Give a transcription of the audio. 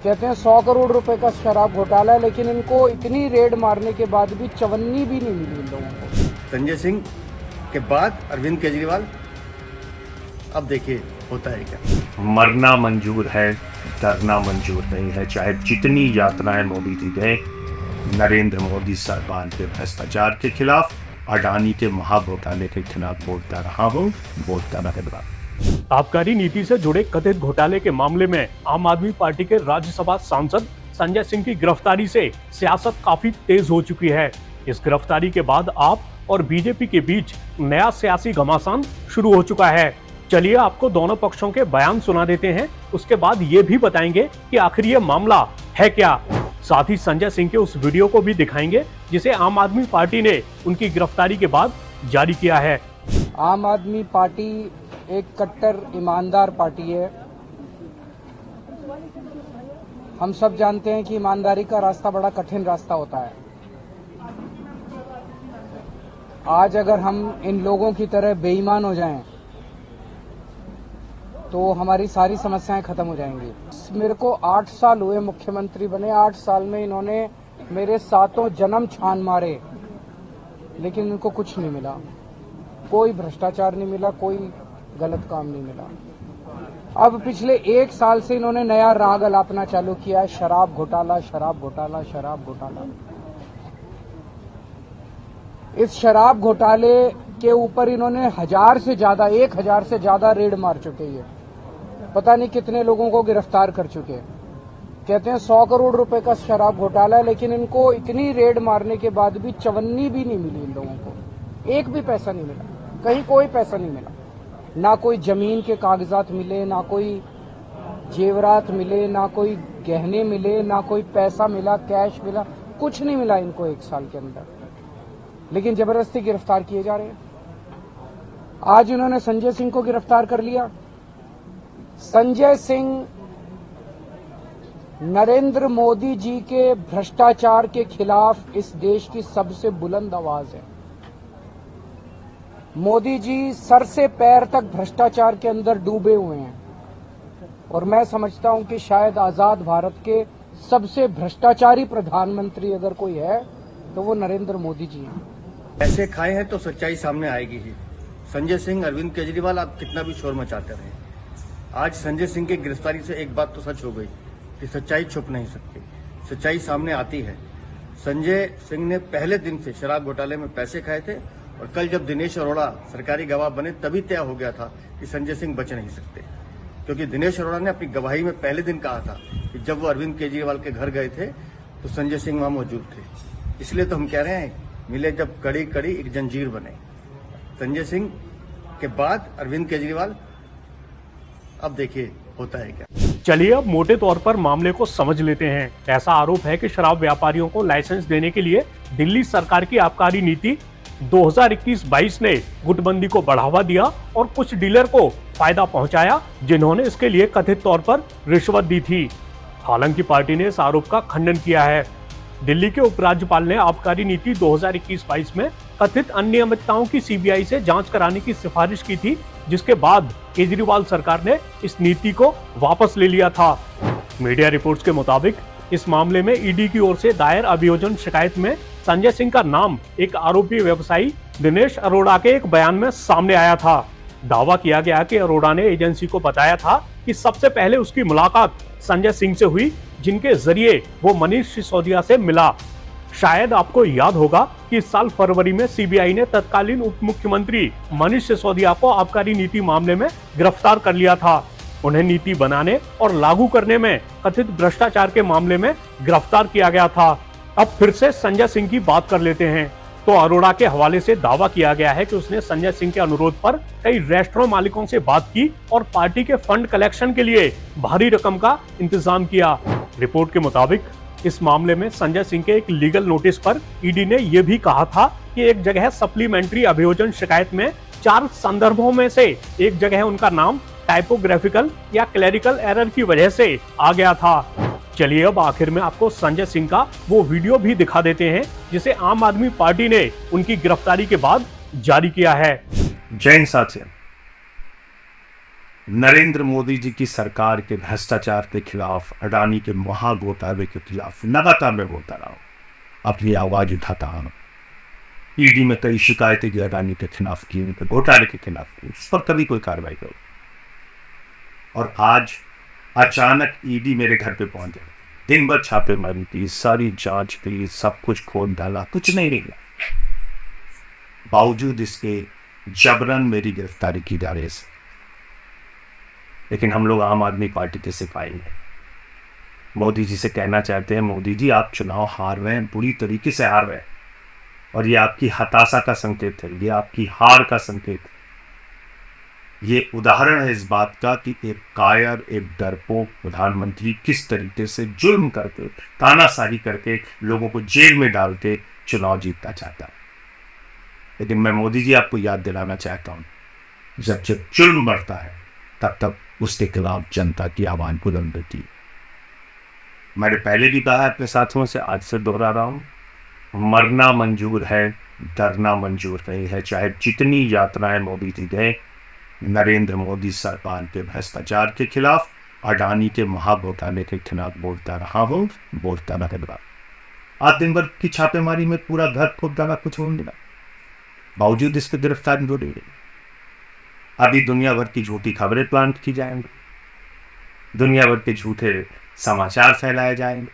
कहते हैं 100 करोड़ रुपए का शराब घोटाला है, लेकिन इनको इतनी रेड मारने के बाद भी चवन्नी भी नहीं मिली इन लोगों को। संजय सिंह के बाद अरविंद केजरीवाल, अब देखिए होता है क्या। मरना मंजूर है, डरना मंजूर नहीं है। चाहे जितनी यातनाएं मोदी जी गए, नरेंद्र मोदी सरकार के भ्रष्टाचार के खिलाफ, अडानी के महाघोटाले के खिलाफ बोलता रहा हूं, बोलता रहेगा। आबकारी नीति से जुड़े कथित घोटाले के मामले में आम आदमी पार्टी के राज्यसभा सांसद संजय सिंह की गिरफ्तारी से सियासत काफी तेज हो चुकी है। इस गिरफ्तारी के बाद आप और बीजेपी के बीच नया सियासी घमासान शुरू हो चुका है। चलिए आपको दोनों पक्षों के बयान सुना देते हैं, उसके बाद ये भी बताएंगे कि आखिर ये मामला है क्या। साथ ही संजय सिंह के उस वीडियो को भी दिखाएंगे जिसे आम आदमी पार्टी ने उनकी गिरफ्तारी के बाद जारी किया है। आम आदमी पार्टी एक कट्टर ईमानदार पार्टी है। हम सब जानते हैं कि ईमानदारी का रास्ता बड़ा कठिन रास्ता होता है। आज अगर हम इन लोगों की तरह बेईमान हो जाएं, तो हमारी सारी समस्याएं खत्म हो जाएंगी। मेरे को 8 साल हुए मुख्यमंत्री बने। 8 साल में इन्होंने मेरे 7 जन्म छान मारे, लेकिन इनको कुछ नहीं मिला। कोई भ्रष्टाचार नहीं मिला, कोई गलत काम नहीं मिला। अब पिछले 1 साल से इन्होंने नया राग अलापना चालू किया है, शराब घोटाला, शराब घोटाला, शराब घोटाला। इस शराब घोटाले के ऊपर इन्होंने 1000 से ज्यादा रेड मार चुके हैं। पता नहीं कितने लोगों को गिरफ्तार कर चुके हैं। कहते हैं 100 करोड़ रुपए का शराब घोटाला है, लेकिन इनको इतनी रेड मारने के बाद भी चवन्नी भी नहीं मिली इन लोगों को। एक भी पैसा नहीं मिला, कहीं कोई पैसा नहीं मिला। ना कोई जमीन के कागजात मिले, ना कोई जेवरात मिले, ना कोई गहने मिले, ना कोई पैसा मिला, कैश मिला, कुछ नहीं मिला इनको 1 साल के अंदर। लेकिन जबरदस्ती गिरफ्तार किए जा रहे हैं। आज इन्होंने संजय सिंह को गिरफ्तार कर लिया। संजय सिंह नरेंद्र मोदी जी के भ्रष्टाचार के खिलाफ इस देश की सबसे बुलंद आवाज है। मोदी जी सर से पैर तक भ्रष्टाचार के अंदर डूबे हुए हैं, और मैं समझता हूं कि शायद आजाद भारत के सबसे भ्रष्टाचारी प्रधानमंत्री अगर कोई है तो वो नरेंद्र मोदी जी हैं। ऐसे खाए हैं तो सच्चाई सामने आएगी ही। संजय सिंह, अरविंद केजरीवाल, आप कितना भी शोर मचाते रहे, आज संजय सिंह की गिरफ्तारी से एक बात तो सच हो गई कि सच्चाई छुप नहीं सकती, सच्चाई सामने आती है। संजय सिंह ने पहले दिन से शराब घोटाले में पैसे खाए थे, और कल जब दिनेश अरोड़ा सरकारी गवाह बने तभी तय हो गया था कि संजय सिंह बच नहीं सकते, क्योंकि दिनेश अरोड़ा ने अपनी गवाही में पहले दिन कहा था कि जब वो अरविंद केजरीवाल के घर गए थे तो संजय सिंह वहां मौजूद थे। इसलिए तो हम कह रहे हैं, मिले जब कड़ी कड़ी एक जंजीर बने। संजय सिंह के बाद अरविंद केजरीवाल, अब देखिए होता है क्या। चलिए अब मोटे तौर पर मामले को समझ लेते हैं। ऐसा आरोप है कि शराब व्यापारियों को लाइसेंस देने के लिए दिल्ली सरकार की आबकारी नीति 2021-22 ने गुटबंदी को बढ़ावा दिया और कुछ डीलर को फायदा पहुंचाया, जिन्होंने इसके लिए कथित तौर पर रिश्वत दी थी। हालांकि पार्टी ने इस आरोप का खंडन किया है। दिल्ली के उपराज्यपाल ने आबकारी नीति 2021-22 में कथित अनियमितताओं की सीबीआई से जांच कराने की सिफारिश की थी, जिसके बाद केजरीवाल सरकार ने इस नीति को वापस ले लिया था। मीडिया रिपोर्ट्स के मुताबिक इस मामले में ईडी की ओर से दायर अभियोजन शिकायत में संजय सिंह का नाम एक आरोपी व्यवसायी दिनेश अरोड़ा के एक बयान में सामने आया था। दावा किया गया कि अरोड़ा ने एजेंसी को बताया था कि सबसे पहले उसकी मुलाकात संजय सिंह से हुई, जिनके जरिए वो मनीष सिसोदिया से मिला। शायद आपको याद होगा कि इस साल फरवरी में सीबीआई ने तत्कालीन उप मुख्यमंत्री मनीष सिसोदिया को आबकारी नीति मामले में गिरफ्तार कर लिया था। उन्हें नीति बनाने और लागू करने में कथित भ्रष्टाचार के मामले में गिरफ्तार किया गया था। अब फिर से संजय सिंह की बात कर लेते हैं। तो अरोड़ा के हवाले से दावा किया गया है कि उसने संजय सिंह के अनुरोध पर कई रेस्टोरेंट मालिकों से बात की और पार्टी के फंड कलेक्शन के लिए भारी रकम का इंतजाम किया। रिपोर्ट के मुताबिक इस मामले में संजय सिंह के एक लीगल नोटिस पर ईडी ने यह भी कहा था कि एक जगह सप्लीमेंट्री अभियोजन शिकायत में 4 संदर्भों में से एक जगह उनका नाम टाइपोग्राफिकल या क्लेरिकल एरर की वजह से आ गया था। चलिए अब आखिर में आपको संजय सिंह का वो वीडियो भी दिखा देते हैं जिसे आम आदमी पार्टी ने उनकी गिरफ्तारी के बाद जारी किया है। जय हिंद साथियों, नरेंद्र मोदी जी की सरकार के भ्रष्टाचार के खिलाफ, अडानी के महाघोटाले के खिलाफ लगातार मैं बोलता रहा हूं, अपनी आवाज उठाता हूं। ईडी में कई शिकायतें की अडानी के खिलाफ की, उनके घोटाले के खिलाफ की, उस पर कभी कोई कार्रवाई करो। और आज अचानक ईडी मेरे घर पे पहुंच गया, दिन भर छापेमारी की, सारी जांच की, सब कुछ खोल डाला, कुछ नहीं निकला। बावजूद इसके जबरन मेरी गिरफ्तारी की जा रही है। लेकिन हम लोग आम आदमी पार्टी के सिपाही हैं, मोदी जी से कहना चाहते हैं, मोदी जी आप चुनाव हार रहे हैं, बुरी तरीके से हार रहे हैं, और ये आपकी हताशा का संकेत है, ये आपकी हार का संकेत है। ये उदाहरण है इस बात का कि एक कायर, एक डरपोक प्रधानमंत्री किस तरीके से जुल्म करके, तानाशाही करके, लोगों को जेल में डालते चुनाव जीतना चाहता है। लेकिन मैं मोदी जी आपको याद दिलाना चाहता हूं, जब जब जुल्म बढ़ता है तब तब उसके खिलाफ जनता की आवाज बुलंद होती है। मैंने पहले भी कहा अपने साथियों से, आज से दोहरा रहा हूं, मरना मंजूर है, डरना मंजूर नहीं है। चाहे जितनी यात्राएं मोदी जी गए, नरेंद्र मोदी सरकार के भ्रष्टाचार के खिलाफ, अडानी के महाघोटाले के खिलाफ बोलता रहा हूं, बोलता रहेगा। आज दिन भर की छापेमारी में पूरा घर खोद डाला, कुछ हो नहीं मिला, बावजूद इसके गिरफ्तारी हो रही है। अभी दुनिया भर की झूठी खबरें प्लांट की जाएंगी, दुनिया भर के झूठे समाचार फैलाए जाएंगे,